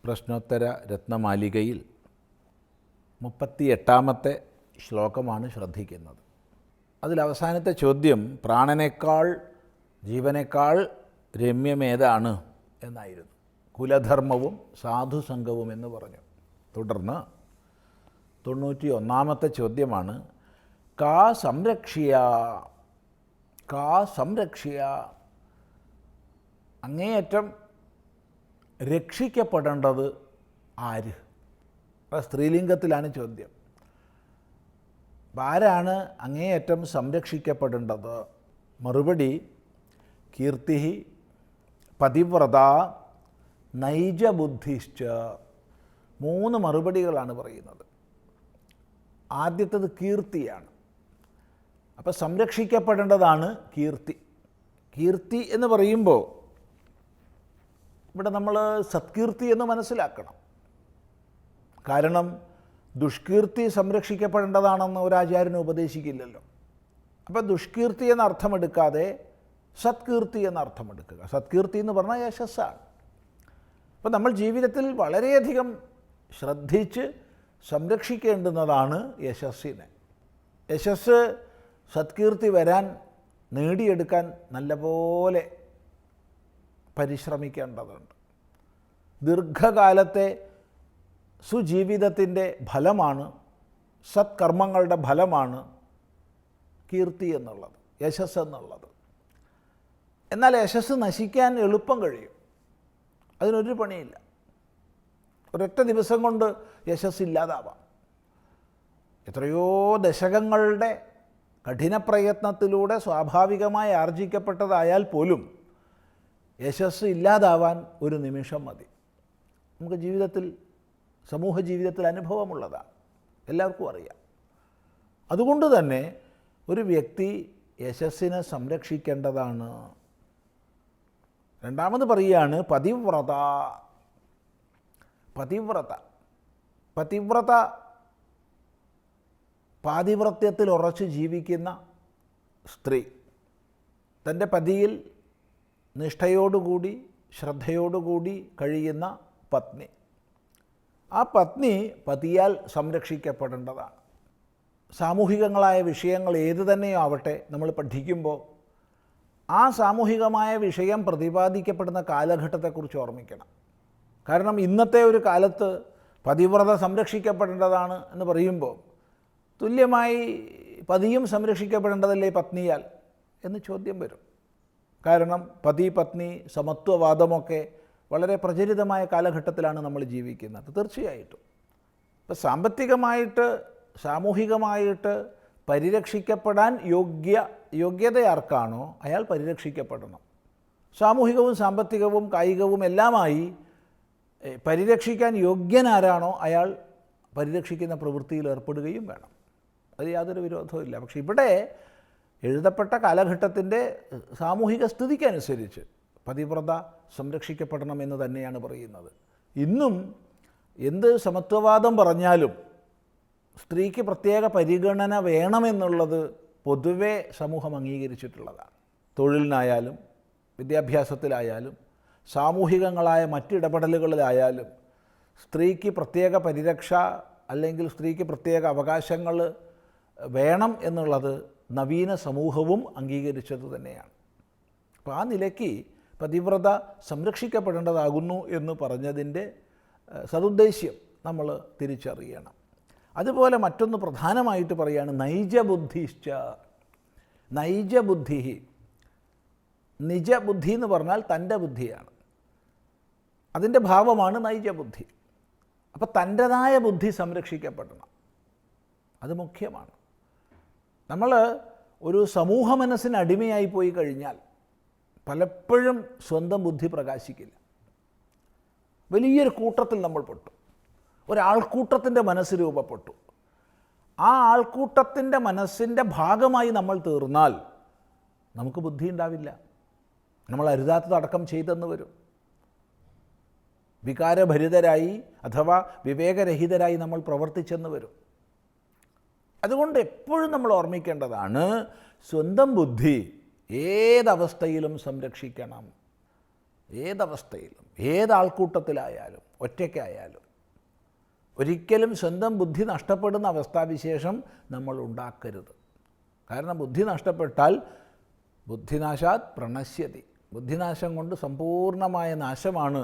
പ്രശ്നോത്തര രത്നമാലികയിൽ 38-ാമത്തെ ശ്ലോകമാണ് ശ്രദ്ധിക്കുന്നത്. അതിലവസാനത്തെ ചോദ്യം പ്രാണനേക്കാൾ ജീവനേക്കാൾ രമ്യമേതാണ് എന്നായിരുന്നു. കുലധർമ്മവും സാധുസംഘവും എന്ന് പറഞ്ഞു. തുടർന്ന് 91-ാമത്തെ ചോദ്യമാണ് കാ സംരക്ഷ്യ അങ്ങേയറ്റം രക്ഷിക്കപ്പെടേണ്ടത് ആര്? സ്ത്രീലിംഗത്തിലാണ് ചോദ്യം. ആരാണ് അങ്ങേയറ്റം സംരക്ഷിക്കപ്പെടേണ്ടത്? മറുപടി കീർത്തി, പതിവ്രത, നൈജബുദ്ധിശ്ച. 3 മറുപടികളാണ് പറയുന്നത്. ആദ്യത്തേത് കീർത്തിയാണ്. അപ്പോൾ സംരക്ഷിക്കപ്പെടേണ്ടതാണ് കീർത്തി. കീർത്തി എന്ന് പറയുമ്പോൾ ഇവിടെ നമ്മൾ സത്കീർത്തി എന്ന് മനസ്സിലാക്കണം. കാരണം ദുഷ്കീർത്തി സംരക്ഷിക്കപ്പെടേണ്ടതാണെന്ന് ഒരാചാര്യന് ഉപദേശിക്കില്ലല്ലോ. അപ്പോൾ ദുഷ്കീർത്തി എന്ന അർത്ഥമെടുക്കാതെ സത്കീർത്തി എന്ന അർത്ഥമെടുക്കുക. സത്കീർത്തി എന്ന് പറഞ്ഞാൽ യശസ്സാണ്. അപ്പോൾ നമ്മൾ ജീവിതത്തിൽ വളരെയധികം ശ്രദ്ധിച്ച് സംരക്ഷിക്കേണ്ടുന്നതാണ് യശസ്സിനെ. യശസ് സത്കീർത്തി വരാൻ നേടിയെടുക്കാൻ നല്ലപോലെ പരിശ്രമിക്കേണ്ടതുണ്ട്. ദീർഘകാലത്തെ സുജീവിതത്തിൻ്റെ ഫലമാണ്, സത്കർമ്മങ്ങളുടെ ഫലമാണ് കീർത്തി എന്നുള്ളത്, യശസ് എന്നുള്ളത്. എന്നാൽ യശസ് നശിക്കാൻ എളുപ്പം കഴിയും. അതിനൊരു പണിയില്ല. ഒരൊറ്റ ദിവസം കൊണ്ട് യശസ് ഇല്ലാതാവാം. എത്രയോ ദശകങ്ങളുടെ കഠിന പ്രയത്നത്തിലൂടെ സ്വാഭാവികമായി ആർജിക്കപ്പെട്ടതായാൽ പോലും യശസ് ഇല്ലാതാവാൻ ഒരു നിമിഷം മതി. നമുക്ക് ജീവിതത്തിൽ, സമൂഹ ജീവിതത്തിൽ അനുഭവമുള്ളതാണ്, എല്ലാവർക്കും അറിയാം. അതുകൊണ്ട് തന്നെ ഒരു വ്യക്തി യശസ്സിനെ സംരക്ഷിക്കേണ്ടതാണ്. രണ്ടാമത് പറയുകയാണ് പതിവ്രത. പാതിവ്രത്യത്തിൽ ഉറച്ച് ജീവിക്കുന്ന സ്ത്രീ, തൻ്റെ പതിയിൽ നിഷ്ഠയോടുകൂടി ശ്രദ്ധയോടുകൂടി കഴിയുന്ന പത്നി. ആ പത്നി പതിയാൽ സംരക്ഷിക്കപ്പെടേണ്ടതാണ്. സാമൂഹികങ്ങളായ വിഷയങ്ങൾ ഏതു തന്നെയോ ആവട്ടെ, നമ്മൾ പഠിക്കുമ്പോൾ ആ സാമൂഹികമായ വിഷയം പ്രതിപാദിക്കപ്പെടുന്ന കാലഘട്ടത്തെക്കുറിച്ച് ഓർമ്മിക്കണം. കാരണം ഇന്നത്തെ ഒരു കാലത്ത് പതിവ്രത സംരക്ഷിക്കപ്പെടേണ്ടതാണ് എന്ന് പറയുമ്പോൾ തുല്യമായി പതിയും സംരക്ഷിക്കപ്പെടേണ്ടതല്ലേ പത്നിയാൽ എന്ന് ചോദ്യം വരും. കാരണം പതി പത്നി സമത്വവാദമൊക്കെ വളരെ പ്രചരിതമായ കാലഘട്ടത്തിലാണ് നമ്മൾ ജീവിക്കുന്നത്. തീർച്ചയായിട്ടും ഇപ്പം സാമ്പത്തികമായിട്ട് സാമൂഹികമായിട്ട് പരിരക്ഷിക്കപ്പെടാൻ യോഗ്യത ആർക്കാണോ അയാൾ പരിരക്ഷിക്കപ്പെടണം. സാമൂഹികവും സാമ്പത്തികവും കായികവും എല്ലാമായി പരിരക്ഷിക്കാൻ യോഗ്യനാരാണോ അയാൾ പരിരക്ഷിക്കുന്ന പ്രവൃത്തിയിൽ ഏർപ്പെടുകയും വേണം. അത് യാതൊരു വിരോധവുമില്ല. പക്ഷെ ഇവിടെ എഴുതപ്പെട്ട കാലഘട്ടത്തിൻ്റെ സാമൂഹിക സ്ഥിതിക്കനുസരിച്ച് പതിവ്രത സംരക്ഷിക്കപ്പെടണമെന്ന് തന്നെയാണ് പറയുന്നത്. ഇന്നും എന്ത് സമത്വവാദം പറഞ്ഞാലും സ്ത്രീക്ക് പ്രത്യേക പരിഗണന വേണമെന്നുള്ളത് പൊതുവെ സമൂഹം അംഗീകരിച്ചിട്ടുള്ളതാണ്. തൊഴിലിനായാലും വിദ്യാഭ്യാസത്തിലായാലും സാമൂഹികങ്ങളായ മറ്റിടപെടലുകളിലായാലും സ്ത്രീക്ക് പ്രത്യേക പരിരക്ഷ അല്ലെങ്കിൽ സ്ത്രീക്ക് പ്രത്യേക അവകാശങ്ങൾ വേണം എന്നുള്ളത് നവീന സമൂഹവും അംഗീകരിച്ചത് തന്നെയാണ്. അപ്പോൾ ആ നിലയ്ക്ക് പതിവ്രത സംരക്ഷിക്കപ്പെടേണ്ടതാകുന്നു എന്ന് പറഞ്ഞതിൻ്റെ സതുദ്ദേശ്യം നമ്മൾ തിരിച്ചറിയണം. അതുപോലെ മറ്റൊന്ന് പ്രധാനമായിട്ട് പറയുകയാണ് നൈജബുദ്ധിശ്ച. നൈജബുദ്ധി, നിജബുദ്ധി എന്ന് പറഞ്ഞാൽ തൻ്റെ ബുദ്ധിയാണ്. അതിൻ്റെ ഭാവമാണ് നൈജബുദ്ധി. അപ്പോൾ തൻ്റെതായ ബുദ്ധി സംരക്ഷിക്കപ്പെടണം. അത് മുഖ്യമാണ്. നമ്മൾ ഒരു സമൂഹ മനസ്സിന് അടിമയായി പോയി കഴിഞ്ഞാൽ പലപ്പോഴും സ്വന്തം ബുദ്ധി പ്രകാശിക്കില്ല. വലിയൊരു കൂട്ടത്തിൽ നമ്മൾ പെട്ടു, ഒരാൾക്കൂട്ടത്തിൻ്റെ മനസ്സ് രൂപപ്പെട്ടു. ആ ആൾക്കൂട്ടത്തിൻ്റെ മനസ്സിൻ്റെ ഭാഗമായി നമ്മൾ തീർന്നാൽ നമുക്ക് ബുദ്ധി ഉണ്ടാവില്ല. നമ്മൾ അരുതാത്തതടക്കം ചെയ്തെന്ന് വരും. വികാരഭരിതരായി അഥവാ വിവേകരഹിതരായി നമ്മൾ പ്രവർത്തിച്ചെന്ന് വരും. അതുകൊണ്ട് എപ്പോഴും നമ്മൾ ഓർമ്മിക്കേണ്ടതാണ് സ്വന്തം ബുദ്ധി ഏതവസ്ഥയിലും സംരക്ഷിക്കണം. ഏതവസ്ഥയിലും ഏതാൾക്കൂട്ടത്തിലായാലും ഒറ്റയ്ക്കായാലും. ഒരിക്കലും സ്വന്തം ബുദ്ധി നഷ്ടപ്പെടുന്ന അവസ്ഥാവിശേഷം നമ്മൾ ഉണ്ടാക്കരുത്. കാരണം ബുദ്ധി നഷ്ടപ്പെട്ടാൽ ബുദ്ധിനാശാത് പ്രണശ്യതി, ബുദ്ധിനാശം കൊണ്ട് സമ്പൂർണ്ണമായ നാശമാണ്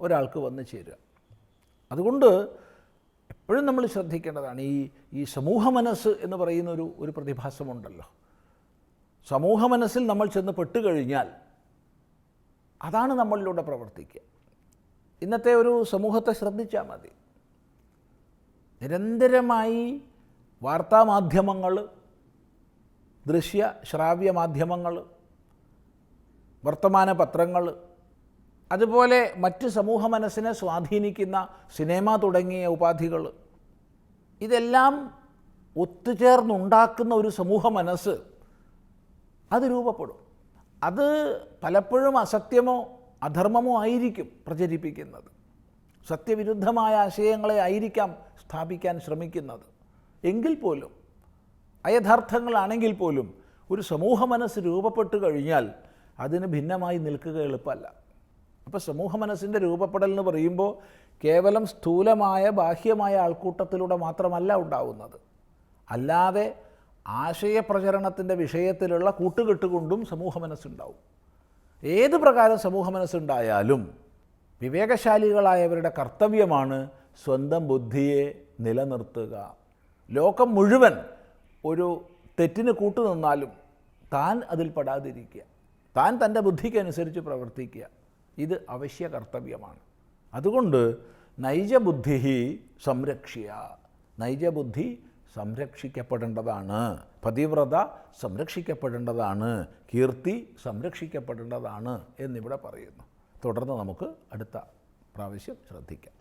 ഒരാൾക്ക് വന്നു ചേരുക. അതുകൊണ്ട് എപ്പോഴും നമ്മൾ ശ്രദ്ധിക്കേണ്ടതാണ് ഈ സമൂഹ മനസ്സ് എന്ന് പറയുന്ന ഒരു പ്രതിഭാസമുണ്ടല്ലോ. സമൂഹ മനസ്സിൽ നമ്മൾ ചെന്ന് പെട്ടുകഴിഞ്ഞാൽ അതാണ് നമ്മളിലൂടെ പ്രവർത്തിക്കുക. ഇന്നത്തെ ഒരു സമൂഹത്തെ ശ്രദ്ധിച്ചാൽ മതി. നിരന്തരമായി വാർത്താമാധ്യമങ്ങൾ, ദൃശ്യ ശ്രാവ്യ മാധ്യമങ്ങൾ, വർത്തമാന പത്രങ്ങൾ, അതുപോലെ മറ്റ് സമൂഹ മനസ്സിനെ സ്വാധീനിക്കുന്ന സിനിമ തുടങ്ങിയ ഉപാധികൾ, ഇതെല്ലാം ഒത്തുചേർന്നുണ്ടാക്കുന്ന ഒരു സമൂഹ മനസ്സ് അത് രൂപപ്പെടും. അത് പലപ്പോഴും അസത്യമോ അധർമ്മമോ ആയിരിക്കും പ്രചരിപ്പിക്കുന്നത്. സത്യവിരുദ്ധമായ ആശയങ്ങളെ ആയിരിക്കാം സ്ഥാപിക്കാൻ ശ്രമിക്കുന്നത്. എങ്കിൽ പോലും, അയഥാർത്ഥങ്ങളാണെങ്കിൽ പോലും, ഒരു സമൂഹ മനസ്സ് രൂപപ്പെട്ടു കഴിഞ്ഞാൽ അതിന് ഭിന്നമായി നിൽക്കുക എളുപ്പമല്ല. അപ്പോൾ സമൂഹ മനസ്സിൻ്റെ രൂപപ്പെടൽ എന്ന് പറയുമ്പോൾ കേവലം സ്ഥൂലമായ ബാഹ്യമായ ആൾക്കൂട്ടത്തിലൂടെ മാത്രമല്ല ഉണ്ടാവുന്നത്. അല്ലാതെ ആശയപ്രചരണത്തിൻ്റെ വിഷയത്തിലുള്ള കൂട്ടുകെട്ടുകൊണ്ടും സമൂഹ മനസ്സുണ്ടാവും. ഏത് പ്രകാരം സമൂഹ മനസ്സുണ്ടായാലും വിവേകശാലികളായവരുടെ കർത്തവ്യമാണ് സ്വന്തം ബുദ്ധിയെ നിലനിർത്തുക. ലോകം മുഴുവൻ ഒരു തെറ്റിന് കൂട്ടുനിന്നാലും താൻ അതിൽ പെടാതിരിക്കുക, താൻ തൻ്റെ ബുദ്ധിക്കനുസരിച്ച് പ്രവർത്തിക്കുക. ഇത് അവശ്യ കർത്തവ്യമാണ്. അതുകൊണ്ട് നൈജബുദ്ധി സംരക്ഷ്യ, നൈജബുദ്ധി സംരക്ഷിക്കപ്പെടേണ്ടതാണ്, പതിവ്രത സംരക്ഷിക്കപ്പെടേണ്ടതാണ്, കീർത്തി സംരക്ഷിക്കപ്പെടേണ്ടതാണ് എന്നിവിടെ പറയുന്നു. തുടർന്ന് നമുക്ക് അടുത്ത പ്രാവശ്യം ശ്രദ്ധിക്കാം.